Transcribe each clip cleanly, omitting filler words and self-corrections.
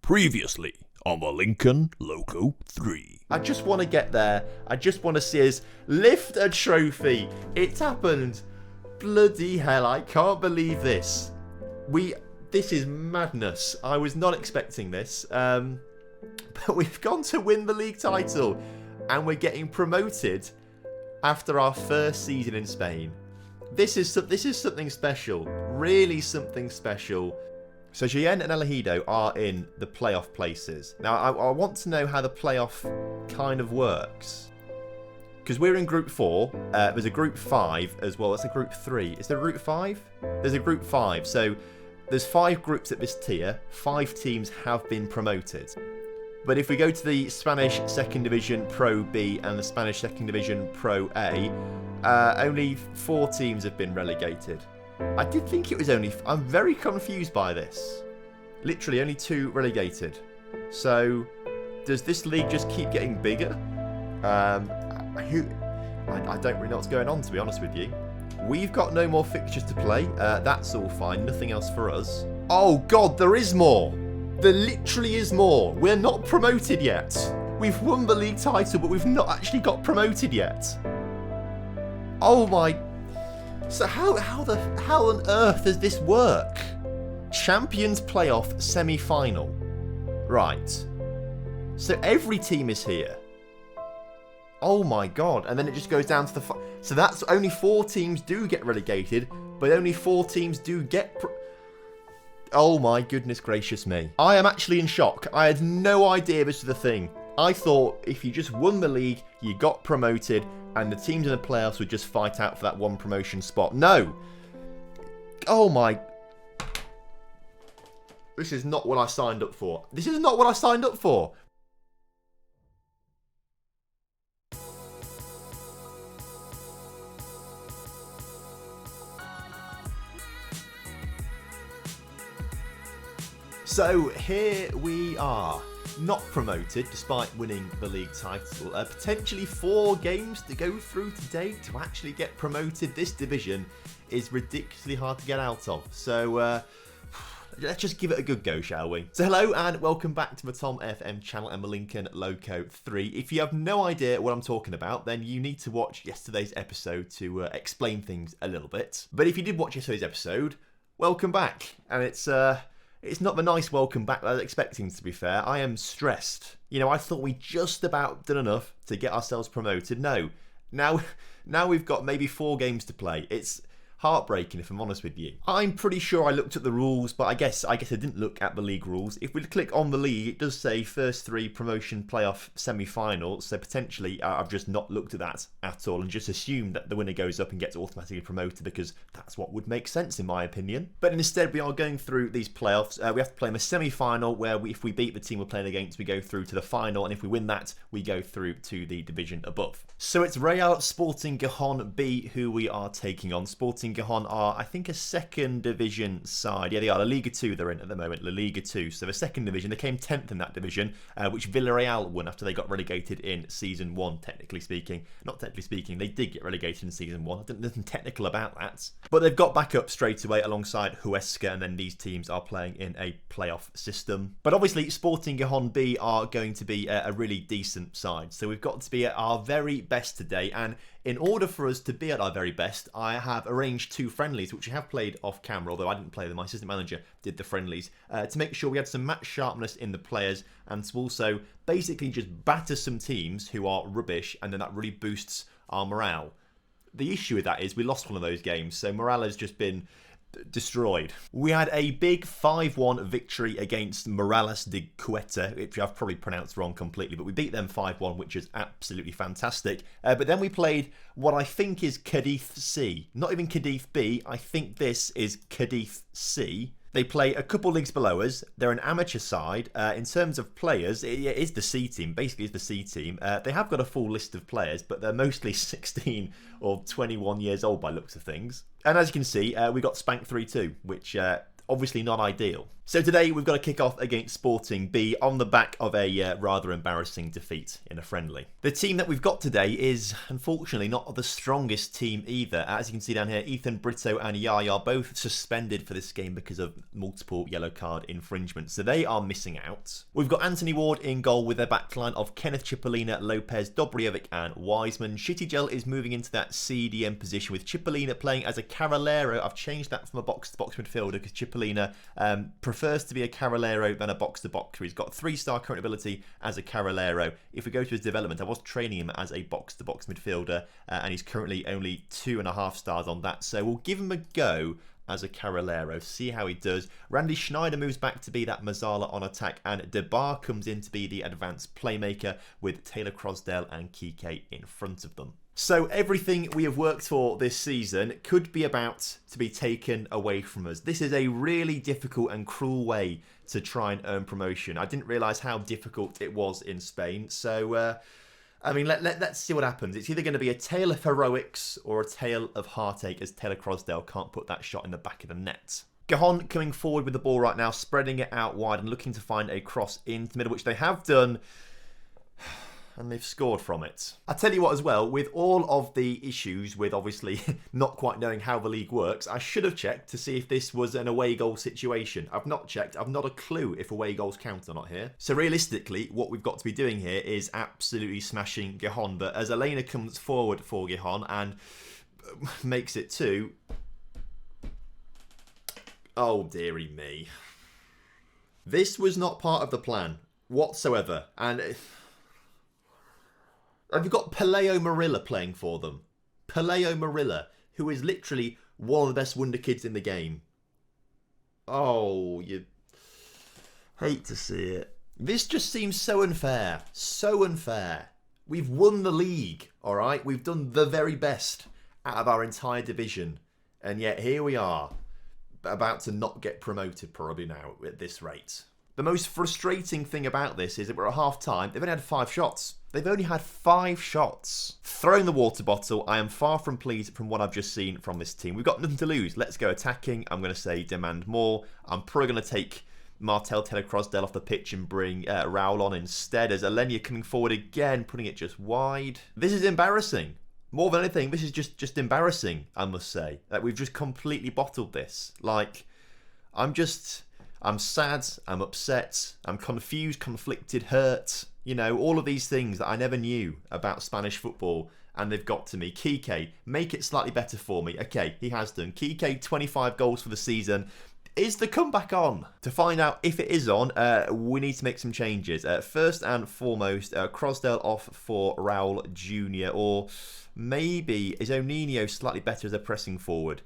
Previously on the Lincoln Loco 3. I just want to get there. I just want to see us lift a trophy. It's happened. Bloody hell, I can't believe this. This is madness. I was not expecting this. But we've gone to win the league title. And we're getting promoted after our first season in Spain. This is something special. Really something special. So Gijon and El Ejido are in the playoff places. Now, I want to know how the playoff kind of works. Because we're in Group 4. There's a Group 5 as well. That's a Group 3. Is there a Group 5? There's a Group 5. So there's 5 groups at this tier. 5 teams have been promoted. But if we go to the Spanish 2nd Division Pro B and the Spanish 2nd Division Pro A, only 4 teams have been relegated. I did think it was only... I'm very confused by this. Literally only 2 relegated. So, does this league just keep getting bigger? I don't really know what's going on, to be honest with you. We've got no more fixtures to play. That's all fine. Nothing else for us. Oh, God, there is more. There literally is more. We're not promoted yet. We've won the league title, but we've not actually got promoted yet. Oh, my... So how on earth does this work? Champions Playoff semi-final. Right. So every team is here. Oh my god. And then it just goes down to the... So that's only 4 teams do get relegated, but only 4 teams do get... Oh my goodness gracious me. I am actually in shock. I had no idea this was the thing. I thought if you just won the league, you got promoted, and the teams in the playoffs would just fight out for that one promotion spot. No! Oh my... This is not what I signed up for. This is not what I signed up for. So here we are. Not promoted despite winning the league title. Potentially 4 games to go through today to actually get promoted. This division is ridiculously hard to get out of. So let's just give it a good go, shall we? So hello and welcome back to the TomFM channel and the Lincoln Loco 3. If you have no idea what I'm talking about, then you need to watch yesterday's episode to explain things a little bit. But if you did watch yesterday's episode, welcome back. And it's not the nice welcome back that I was expecting, to be fair. I am stressed. You know, I thought we just about done enough to get ourselves promoted. No. Now we've got maybe 4 games to play. It's heartbreaking, if I'm honest with you. I'm pretty sure I looked at the rules, but I guess I didn't look at the league rules. If we click on the league, it does say first 3 promotion playoff semi-final, so potentially I've just not looked at that at all and just assumed that the winner goes up and gets automatically promoted because that's what would make sense in my opinion. But instead we are going through these playoffs. We have to play in a semi-final where if we beat the team we're playing against, we go through to the final, and if we win that, we go through to the division above. So it's Real Sporting Gijon B who we are taking on. Sporting Gijon are, I think, a 2nd division side. Yeah, they are. La Liga 2 they're in at the moment. La Liga 2. So the 2nd division. They came 10th in that division, which Villarreal won after they got relegated in Season 1, technically speaking. Not technically speaking. They did get relegated in Season 1. There's nothing technical about that. But they've got back up straight away alongside Huesca, and then these teams are playing in a playoff system. But obviously, Sporting Gijon B are going to be a really decent side. So we've got to be at our very best today, and in order for us to be at our very best, I have arranged 2 friendlies, which we have played off camera, although I didn't play them. My assistant manager did the friendlies, to make sure we had some match sharpness in the players and to also basically just batter some teams who are rubbish, and then that really boosts our morale. The issue with that is we lost one of those games, so morale has just been destroyed. We had a big 5-1 victory against Morales de Cueta, which I've probably pronounced wrong completely, but we beat them 5-1, which is absolutely fantastic. But then we played what I think is Cadiz C. Not even Cadiz B, I think this is Cadiz C. They play a couple leagues below us. They're an amateur side. In terms of players, it is the C team. Basically, it's the C team. They have got a full list of players, but they're mostly 16 or 21 years old by looks of things. And as you can see, we got spanked 3-2, which obviously not ideal. So today we've got to kick off against Sporting B on the back of a rather embarrassing defeat in a friendly. The team that we've got today is unfortunately not the strongest team either. As you can see down here, Ethan, Brito and Yaya are both suspended for this game because of multiple yellow card infringements. So they are missing out. We've got Anthony Ward in goal with their backline of Kenneth Cipollina, Lopez, Dobrievic and Wiseman. Shittigel is moving into that CDM position with Cipollina playing as a Carrilero. I've changed that from a box-to-box midfielder because Cipollina prefers to be a Carrilero than a box-to-boxer. He's got 3-star current ability as a Carrilero. If we go to his development, I was training him as a box-to-box midfielder, and he's currently only 2.5 stars on that. So we'll give him a go as a Carrilero, see how he does. Randy Schneider moves back to be that Mazzala on attack, and Debar comes in to be the advanced playmaker with Taylor Crosdale and Kike in front of them. So everything we have worked for this season could be about to be taken away from us. This is a really difficult and cruel way to try and earn promotion. I didn't realise how difficult it was in Spain. So, I mean, let's see what happens. It's either going to be a tale of heroics or a tale of heartache as Taylor Crosdale can't put that shot in the back of the net. Gijon coming forward with the ball right now, spreading it out wide and looking to find a cross into the middle, which they have done. And they've scored from it. I tell you what as well, with all of the issues with obviously not quite knowing how the league works, I should have checked to see if this was an away goal situation. I've not checked. I've not a clue if away goals count or not here. So realistically, what we've got to be doing here is absolutely smashing Gijon. But as Elena comes forward for Gijon and makes it 2... Oh, dearie me. This was not part of the plan whatsoever. And... Have you got Paleo Marilla playing for them? Paleo Marilla, who is literally one of the best wonder kids in the game. Oh, you hate to see it. This just seems so unfair. So unfair. We've won the league, alright? We've done the very best out of our entire division. And yet here we are, about to not get promoted probably now at this rate. The most frustrating thing about this is that we're at half time. They've only had 5 shots. They've only had 5 shots. Throwing the water bottle, I am far from pleased from what I've just seen from this team. We've got nothing to lose. Let's go attacking. I'm going to say demand more. I'm probably going to take Martel Taylor Crosdale off the pitch and bring Raul on instead, as Alenia coming forward again, putting it just wide. This is embarrassing. More than anything, this is just embarrassing, I must say. That we've just completely bottled this. Like, I'm sad, I'm upset, I'm confused, conflicted, hurt. You know, all of these things that I never knew about Spanish football, and they've got to me. Kike, make it slightly better for me. Okay, he has done. Kike, 25 goals for the season. Is the comeback on? To find out if it is on, we need to make some changes. First and foremost, Crosdale off for Raul Jr. Or maybe is O'Neill slightly better as a pressing forward?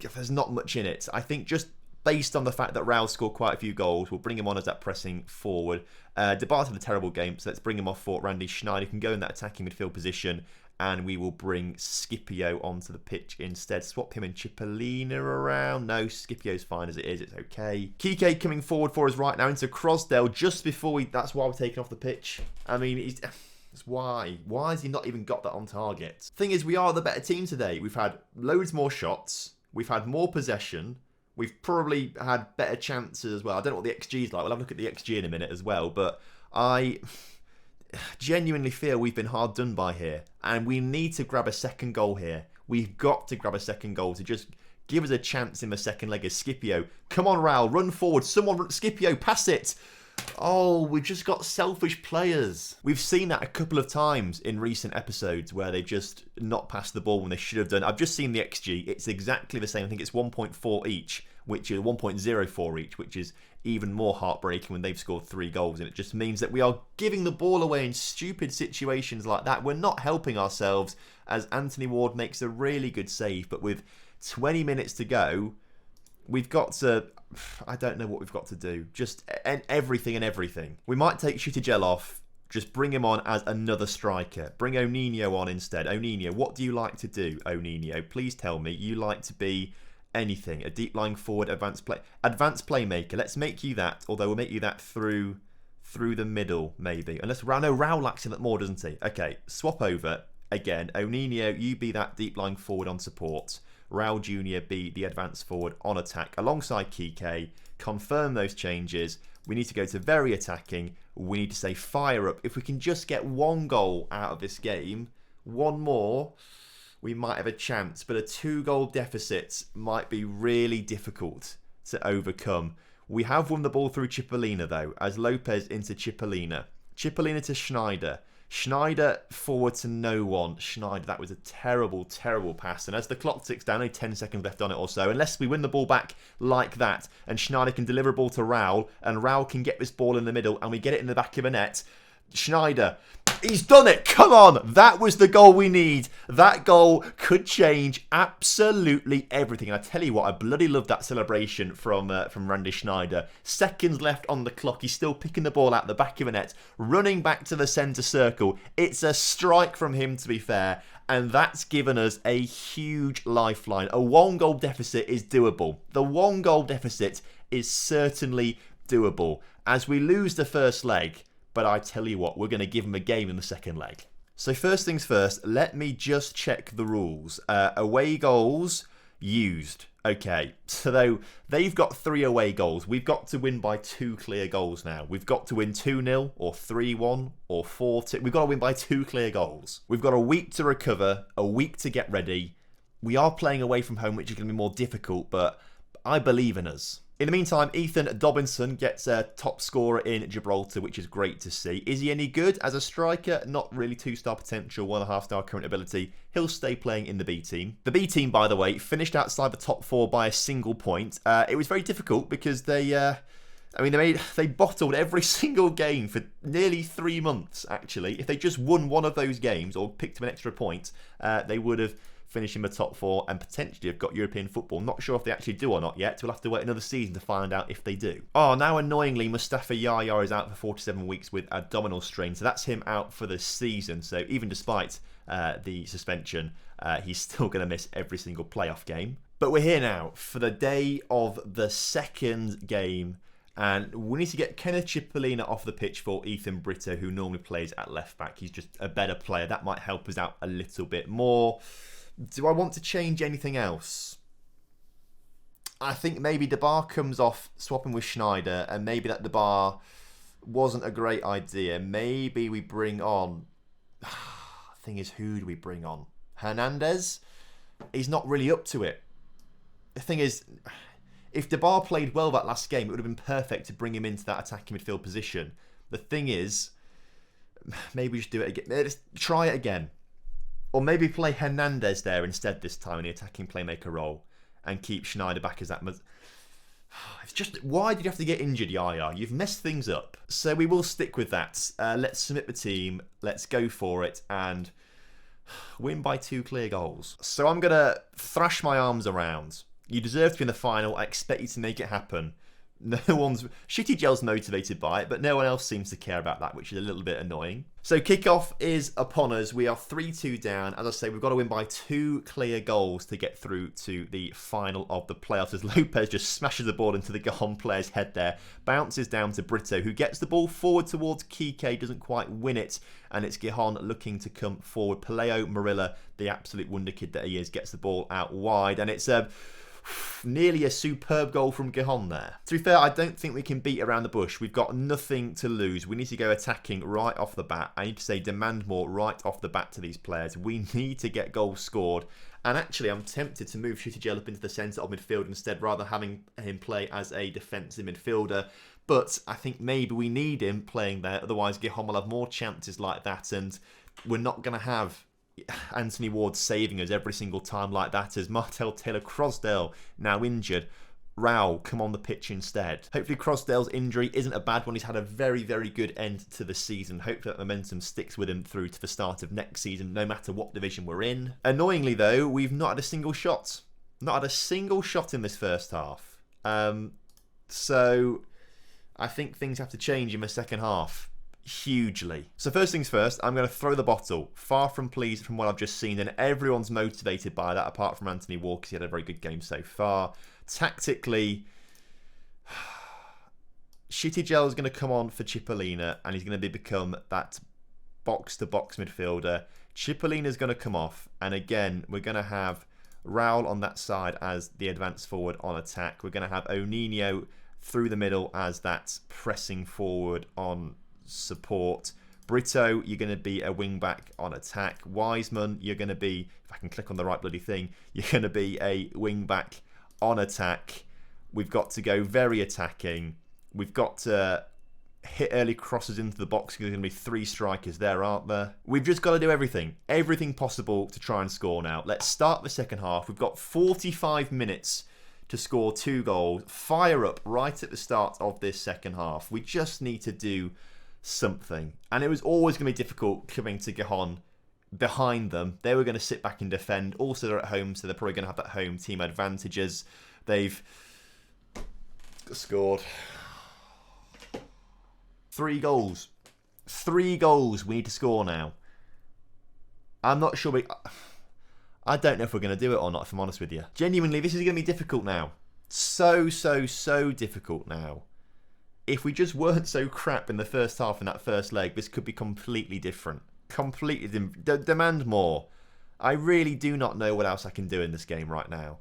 There's not much in it. I think just based on the fact that Raul scored quite a few goals, we'll bring him on as that pressing forward. Debar had a terrible game, so let's bring him off for Randy Schneider. Can go in that attacking midfield position, and we will bring Scipio onto the pitch instead. Swap him and Cipollina around. No, Scipio's fine as it is. It's okay. Kike coming forward for us right now into Crosdale just before that's why we're taking off the pitch. I mean, that's why. Why has he not even got that on target? Thing is, we are the better team today. We've had loads more shots. We've had more possession. We've probably had better chances as well. I don't know what the XG is like. We'll have a look at the XG in a minute as well. But I genuinely feel we've been hard done by here. And we need to grab a second goal here. We've got to grab a second goal to just give us a chance in the second leg as Scipio. Come on, Raul, run forward. Someone, Scipio, pass it. Oh, we've just got selfish players. We've seen that a couple of times in recent episodes where they've just not passed the ball when they should have done. I've just seen the XG. It's exactly the same. I think it's 1.4 each, which is 1.04 each, which is even more heartbreaking when they've scored 3 goals. And it just means that we are giving the ball away in stupid situations like that. We're not helping ourselves as Anthony Ward makes a really good save. But with 20 minutes to go, we've got to... I don't know what we've got to do. Just everything and everything. We might take Shittigel off. Just bring him on as another striker. Bring O'Neill on instead. O'Neill, what do you like to do, O'Neill? Please tell me you like to be anything. A deep lying forward, advanced playmaker. Let's make you that. Although we'll make you that through the middle, maybe. Unless Raul likes him more, doesn't he? Okay, swap over again. O'Neill, you be that deep lying forward on support. Raul Jr. be the advanced forward on attack alongside Kike. confirm those changes. We need to go to very attacking. We need to say fire up. If we can just get one goal out of this game, one more, we might have a chance. But a 2-goal deficit might be really difficult to overcome. We have won the ball through Cipollina, though, as Lopez into Cipollina. Cipollina to Schneider. Schneider forward to no one. Schneider, that was a terrible, terrible pass. And as the clock ticks down, only 10 seconds left on it or so, unless we win the ball back like that, and Schneider can deliver a ball to Raul, and Raul can get this ball in the middle, and we get it in the back of a net. Schneider, he's done it. Come on. That was the goal we need. That goal could change absolutely everything. And I tell you what, I bloody love that celebration from Randy Schneider. Seconds left on the clock. He's still picking the ball out the back of a net, running back to the centre circle. It's a strike from him, to be fair. And that's given us a huge lifeline. A 1-goal deficit is doable. The 1-goal deficit is certainly doable. As we lose the first leg, but I tell you what, we're going to give them a game in the second leg. So first things first, let me just check the rules. Away goals used. Okay, so they've got 3 away goals. We've got to win by 2 clear goals now. We've got to win 2-0 or 3-1 or 4-2. We've got to win by 2 clear goals. We've got a week to recover, a week to get ready. We are playing away from home, which is going to be more difficult, but I believe in us. In the meantime, Ethan Dobinson gets a top scorer in Gibraltar, which is great to see. Is he any good as a striker? Not really 2-star potential, 1.5-star current ability. He'll stay playing in the B team. The B team, by the way, finished outside the top 4 by a single point. It was very difficult because they bottled every single game for nearly 3 months, actually. If they just won one of those games or picked up an extra point, they would have finished in the top 4 and potentially have got European football. Not sure if they actually do or not yet. We'll have to wait another season to find out if they do. Oh, now annoyingly, Mustafa Yaya is out for 47 weeks with abdominal strain. So that's him out for the season. So even despite the suspension, he's still going to miss every single playoff game. But we're here now for the day of the second game. And we need to get Kenneth Cipollina off the pitch for Ethan Brito, who normally plays at left back. He's just a better player. That might help us out a little bit more. Do I want to change anything else? I think maybe DeBar comes off swapping with Schneider, and maybe that DeBar wasn't a great idea. Maybe we bring on... Thing is, who do we bring on? Hernandez? He's not really up to it. The thing is, if DeBar played well that last game, it would have been perfect to bring him into that attacking midfield position. The thing is, maybe we just do it again. Let's try it again. Or maybe play Hernandez there instead this time in the attacking playmaker role and keep Schneider back as that. It's just, why did you have to get injured, Yaya? You've messed things up. So we will stick with that. Let's submit the team. Let's go for it and win by 2 clear goals. So I'm going to thrash my arms around. You deserve to be in the final. I expect you to make it happen. Shitty Gel's motivated by it, but no one else seems to care about that, which is a little bit annoying. So kickoff is upon us. We are 3-2 down. As I say, we've got to win by 2 clear goals to get through to the final of the playoffs, as Lopez just smashes the ball into the Gijon player's head there. Bounces down to Brito, who gets the ball forward towards Kike, doesn't quite win it, and it's Gijon looking to come forward. Paleo Marilla, the absolute wonder kid that he is, gets the ball out wide, and it's nearly a superb goal from Gijon there. To be fair, I don't think we can beat around the bush. We've got nothing to lose. We need to go attacking right off the bat. I need to say demand more right off the bat to these players. We need to get goals scored. And actually, I'm tempted to move Shitty up into the centre of midfield instead, rather than having him play as a defensive midfielder. But I think maybe we need him playing there. Otherwise, Gijon will have more chances like that. And we're not going to have Anthony Ward saving us every single time like that, as Martel Taylor-Crosdale, now injured, Raul come on the pitch instead. Hopefully Crosdale's injury isn't a bad one. He's had a very, very good end to the season. Hopefully that momentum sticks with him through to the start of next season, no matter what division we're in. Annoyingly though, we've not had a single shot. Not had a single shot in this first half. So I think things have to change in the second half. Hugely. So first things first, I'm going to throw the bottle. Far from pleased from what I've just seen, and everyone's motivated by that apart from Anthony Walker, because he had a very good game so far. Tactically, Shitty Gel is going to come on for Cipollina, and he's going to become that box-to-box midfielder. Cipollina is going to come off, and again, we're going to have Raul on that side as the advance forward on attack. We're going to have O'Nino through the middle as that pressing forward on support. Brito, you're going to be a wing-back on attack. Wiseman, you're going to be, if I can click on the right bloody thing, you're going to be a wing-back on attack. We've got to go very attacking. We've got to hit early crosses into the box. There's going to be 3 strikers there, aren't there? We've just got to do everything possible to try and score now. Let's start the second half. We've got 45 minutes to score 2 goals. Fire up right at the start of this second half. We just need to do something. And it was always going to be difficult coming to Gijon behind them. They were going to sit back and defend. Also, they're at home, so they're probably going to have that home team advantages. They've scored 3 goals. 3 goals we need to score now. I'm not sure I don't know if we're going to do it or not, if I'm honest with you. Genuinely, this is going to be difficult now. So difficult now. If we just weren't so crap in the first half in that first leg, this could be completely different. Demand more. I really do not know what else I can do in this game right now.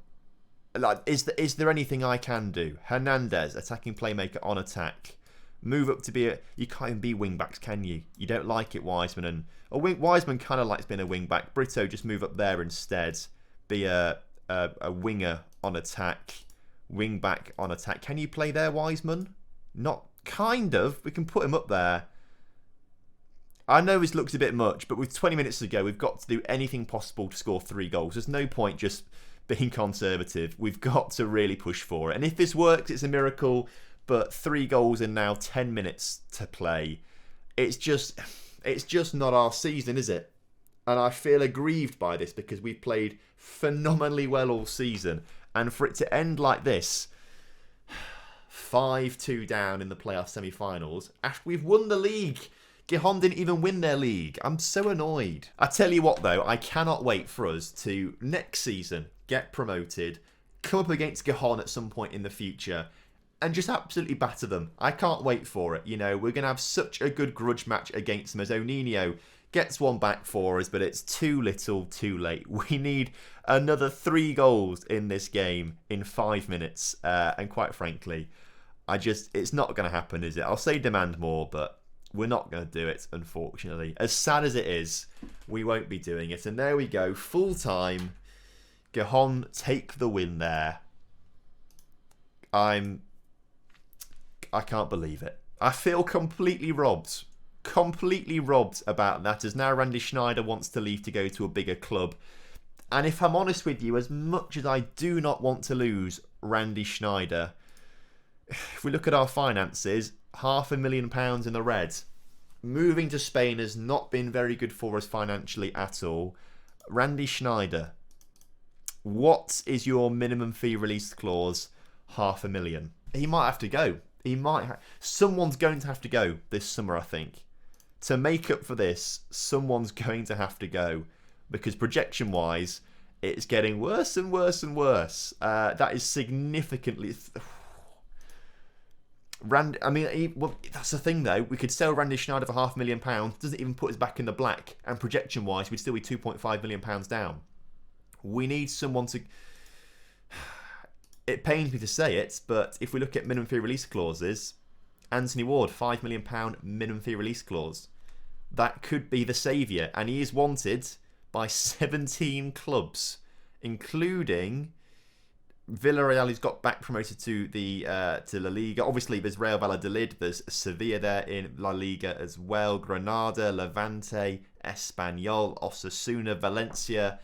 Like, is there anything I can do? Hernandez, attacking playmaker on attack. Move up to be you can't even be wing backs, can you? You don't like it, Wiseman, Wiseman kind of likes being a wing back. Brito, just move up there instead. Be a winger on attack, wing back on attack. Can you play there, Wiseman? Not kind of. We can put him up there. I know this looks a bit much, but with 20 minutes to go, we've got to do anything possible to score 3 goals. There's no point just being conservative. We've got to really push for it. And if this works, it's a miracle. But 3 goals in now 10 minutes to play. It's just not our season, is it? And I feel aggrieved by this because we've played phenomenally well all season. And for it to end like this, 5-2 down in the playoff semi-finals, after we've won the league. Gijon didn't even win their league. I'm so annoyed. I tell you what though, I cannot wait for us to next season get promoted, come up against Gijon at some point in the future, and just absolutely batter them. I can't wait for it. You know, we're going to have such a good grudge match against them as O'Neill gets one back for us, but it's too little, too late. We need another 3 goals in this game in 5 minutes. And quite frankly, it's not going to happen, is it? I'll say demand more, but we're not going to do it, unfortunately. As sad as it is, we won't be doing it. And there we go, full time. Gijon take the win there. I can't believe it. I feel completely robbed. Completely robbed about that, as now Randy Schneider wants to leave to go to a bigger club. And if I'm honest with you, as much as I do not want to lose Randy Schneider, if we look at our finances, £500,000 in the red. Moving to Spain has not been very good for us financially at all. Randy Schneider, what is your minimum fee release clause? £500,000. He might have to go. Someone's going to have to go this summer, I think. To make up for this, someone's going to have to go. Because projection-wise, it's getting worse and worse and worse. That is significantly... that's the thing though. We could sell Randy Schneider for £500,000. Doesn't even put us back in the black. And projection-wise, we'd still be £2.5 million down. We need someone to... It pains me to say it, but if we look at minimum fee release clauses, Anthony Ward, £5 million minimum fee release clause. That could be the saviour, and he is wanted by 17 clubs, including Villarreal, who's got back promoted to La Liga. Obviously, there's Real Valladolid, there's Sevilla there in La Liga as well, Granada, Levante, Espanyol, Osasuna, Valencia.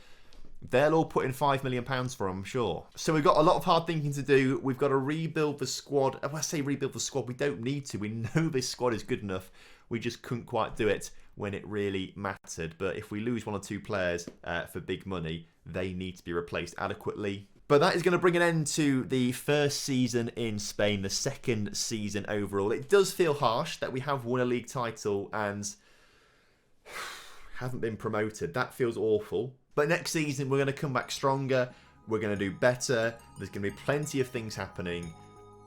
They'll all put in £5 million for him, I'm sure. So we've got a lot of hard thinking to do. We've got to rebuild the squad. When I say rebuild the squad, we don't need to. We know this squad is good enough. We just couldn't quite do it when it really mattered. But if we lose 1 or 2 players for big money, they need to be replaced adequately. But that is going to bring an end to the first season in Spain, the second season overall. It does feel harsh that we have won a league title and haven't been promoted. That feels awful. But next season, we're going to come back stronger. We're going to do better. There's going to be plenty of things happening.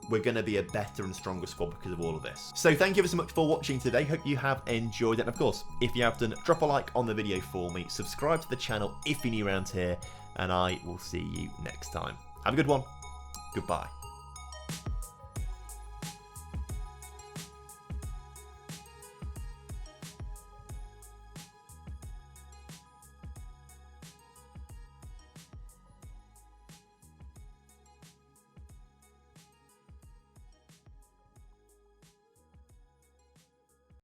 We're going to be a better and stronger squad because of all of this. So thank you ever so much for watching today. Hope you have enjoyed it. And of course, if you have done, drop a like on the video for me. Subscribe to the channel if you're new around here. And I will see you next time. Have a good one. Goodbye.